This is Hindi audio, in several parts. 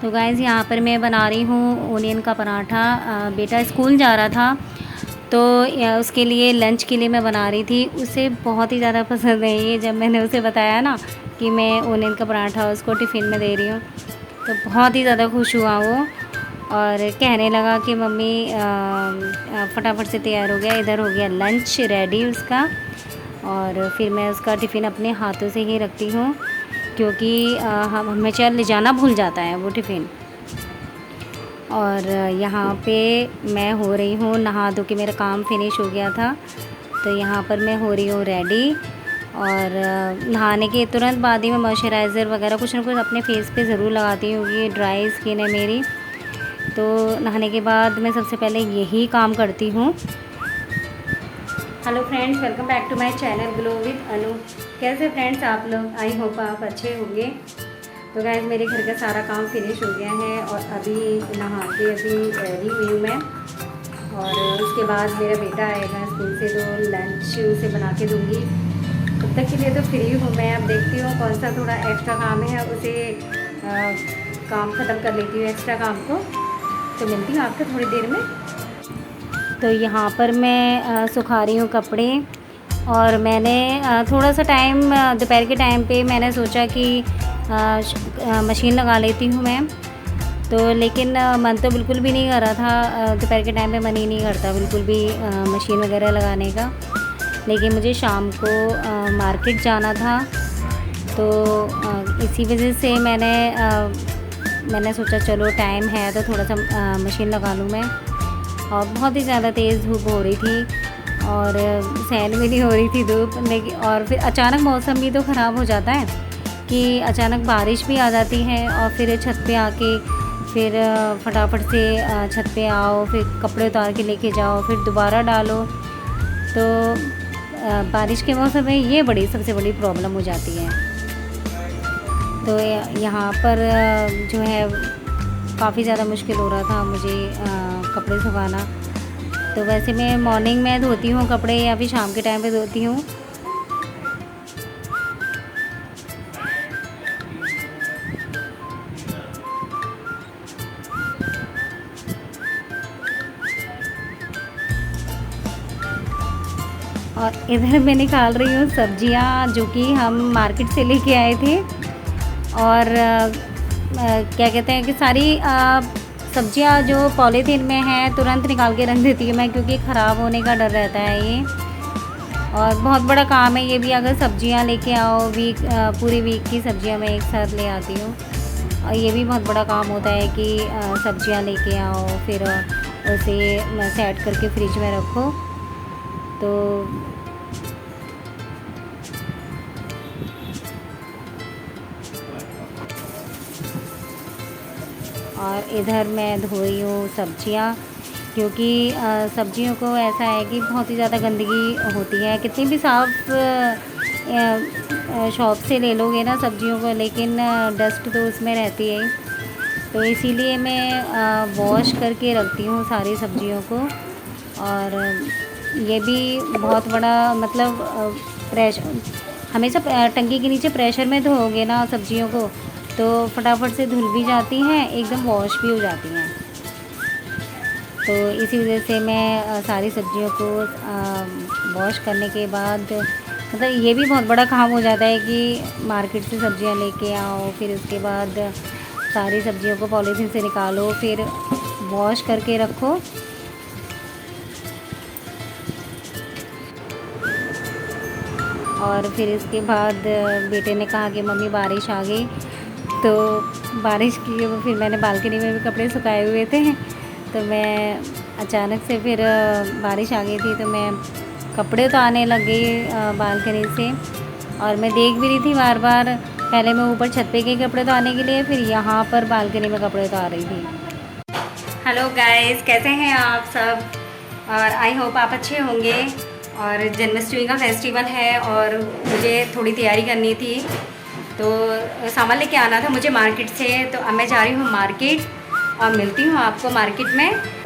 तो गाइज़ यहाँ पर मैं बना रही हूँ ओनियन का पराठा। बेटा स्कूल जा रहा था तो उसके लिए लंच के लिए मैं बना रही थी। उसे बहुत ही ज़्यादा पसंद है ये। जब मैंने उसे बताया ना कि मैं ओनियन का पराठा उसको टिफ़िन में दे रही हूँ तो बहुत ही ज़्यादा खुश हुआ वो और कहने लगा कि मम्मी फटाफट से तैयार हो गया, इधर हो गया लंच रेडी उसका। और फिर मैं उसका टिफ़िन अपने हाथों से ही रखती हूँ क्योंकि हम हमेशा ले जाना भूल जाता है वो टिफ़िन। और यहाँ पे मैं हो रही हूँ नहा धो के, मेरा काम फिनिश हो गया था तो यहाँ पर मैं हो रही हूँ रेडी। और नहाने के तुरंत बाद ही मैं मॉइस्चराइज़र वगैरह कुछ ना कुछ अपने फेस पे ज़रूर लगाती हूँ क्योंकि ड्राई स्किन है मेरी। तो नहाने के बाद मैं सबसे पहले यही काम करती हूँ। Hello friends, welcome back to my channel glow with Anu. कैसे फ्रेंड्स आप लोग? आई होप आप अच्छे होंगे। तो गाइस मेरे घर का सारा काम फिनिश हो गया है और अभी नहा के अभी रेडी हुई हूँ मैं। और उसके बाद मेरा बेटा आएगा स्कूल से तो लंच उसे बना के दूँगी। तब तक के लिए तो फ्री हूँ मैं। अब देखती हूँ कौन सा थोड़ा एक्स्ट्रा काम है उसे काम ख़त्म कर लेती हूँ एक्स्ट्रा काम को। तो मिलती हूँ आपको थोड़ी देर में। तो यहाँ पर मैं सुखा रही हूँ कपड़े। और मैंने थोड़ा सा टाइम दोपहर के टाइम पे मैंने सोचा कि मशीन लगा लेती हूँ मैं। तो लेकिन मन तो बिल्कुल भी नहीं कर रहा था। दोपहर के टाइम पे मन ही नहीं करता बिल्कुल भी मशीन वगैरह लगाने का। लेकिन मुझे शाम को मार्केट जाना था तो इसी वजह से मैंने सोचा चलो टाइम है तो थोड़ा सा मशीन लगा लूँ मैं। और बहुत ही ज़्यादा तेज़ धूप हो रही थी और सहन भी नहीं हो रही थी धूप। लेकिन और फिर अचानक मौसम भी तो ख़राब हो जाता है कि अचानक बारिश भी आ जाती है और फिर छत पे आके फिर फटाफट से छत पे आओ, फिर कपड़े उतार के लेके जाओ, फिर दोबारा डालो। तो बारिश के मौसम में ये सबसे बड़ी प्रॉब्लम हो जाती है। तो यहाँ पर जो है काफ़ी ज़्यादा मुश्किल हो रहा था मुझे कपड़े सुखाना। तो वैसे मैं मॉर्निंग में धोती हूँ कपड़े या फिर शाम के टाइम पे धोती हूँ। और इधर मैं निकाल रही हूँ सब्जियाँ जो कि हम मार्केट से लेके आए थे। और क्या कहते हैं कि सारी सब्जियाँ जो पॉलीथीन में हैं तुरंत निकाल के रख देती हूँ मैं क्योंकि ख़राब होने का डर रहता है ये। और बहुत बड़ा काम है ये भी, अगर सब्जियाँ लेके आओ पूरी वीक की सब्जियाँ मैं एक साथ ले आती हूँ। और ये भी बहुत बड़ा काम होता है कि सब्जियाँ लेके आओ फिर उसे सेट करके फ्रिज में रखो। तो और इधर मैं धो रही हूँ सब्जियाँ क्योंकि सब्जियों को ऐसा है कि बहुत ही ज़्यादा गंदगी होती है। कितनी भी साफ़ शॉप से ले लोगे ना सब्जियों को, लेकिन डस्ट तो उसमें रहती है। तो इसीलिए मैं वॉश करके रखती हूँ सारी सब्जियों को। और ये भी बहुत बड़ा मतलब प्रेशर, हमेशा टंकी के नीचे प्रेशर में धोओगे ना सब्जियों को तो फटाफट से धुल भी जाती हैं, एकदम वॉश भी हो जाती हैं। तो इसी वजह से मैं सारी सब्जियों को वॉश करने के बाद मतलब ये भी बहुत बड़ा काम हो जाता है कि मार्केट से सब्जियां लेके आओ, फिर उसके बाद सारी सब्जियों को पॉलीथीन से निकालो, फिर वॉश करके रखो। और फिर इसके बाद बेटे ने कहा कि मम्मी बारिश आ गई। तो बारिश की फिर मैंने बालकनी में भी कपड़े सुखाए हुए थे तो मैं अचानक से फिर बारिश आ गई थी तो मैं कपड़े तो आने लग गई बालकनी से। और मैं देख भी रही थी बार बार, पहले मैं ऊपर छत पे गई कपड़े उतारने के लिए, फिर यहाँ पर बालकनी में कपड़े उतार रही थी। हेलो गाइस, कैसे हैं आप सब? और आई होप आप अच्छे होंगे। और जन्माष्टमी का फेस्टिवल है और मुझे थोड़ी तैयारी करनी थी तो सामान लेके आना था मुझे मार्केट से। तो अब मैं जा रही हूँ मार्केट और मिलती हूँ आपको मार्केट में।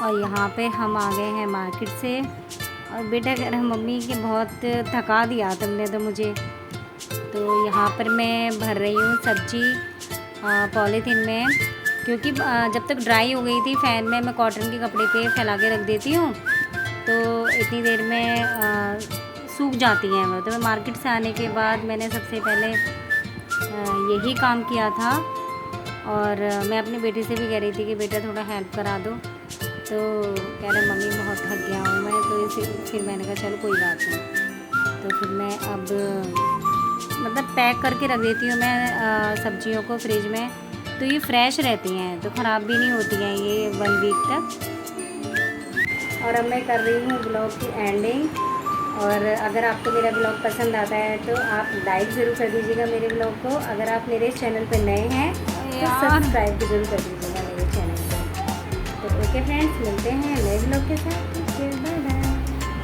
और यहाँ पे हम आ गए हैं मार्केट से। और बेटा कह रहा मम्मी कि बहुत थका दिया तुमने तो मुझे। तो यहाँ पर मैं भर रही हूँ सब्जी पॉलीथीन में, क्योंकि जब तक ड्राई हो गई थी फ़ैन में, मैं कॉटन के कपड़े पे फैला के रख देती हूँ तो इतनी देर में सूख जाती हैं वो। तो मैं मार्केट से आने के बाद मैंने सबसे पहले यही काम किया था। और मैं अपने बेटे से भी कह रही थी कि बेटा थोड़ा हेल्प करा दो, तो कह रहे मम्मी बहुत थक गया हूँ मैं। तो इसे फिर मैंने कहा चलो कोई बात नहीं। तो फिर मैं अब मतलब पैक करके रख देती हूँ मैं सब्जियों को फ्रिज में, तो ये फ्रेश रहती हैं, तो ख़राब भी नहीं होती हैं ये 1 वीक तक। और अब मैं कर रही हूँ ब्लॉग की एंडिंग। और अगर आपको मेरा ब्लॉग पसंद आता है तो आप लाइक ज़रूर कर दीजिएगा मेरे ब्लॉग को। अगर आप मेरे चैनल पर नए हैं तो सब्सक्राइब भी ज़रूर कर दीजिएगा मेरे चैनल को। तो ओके फ्रेंड्स, मिलते हैं नए ब्लॉग के साथ। बाय।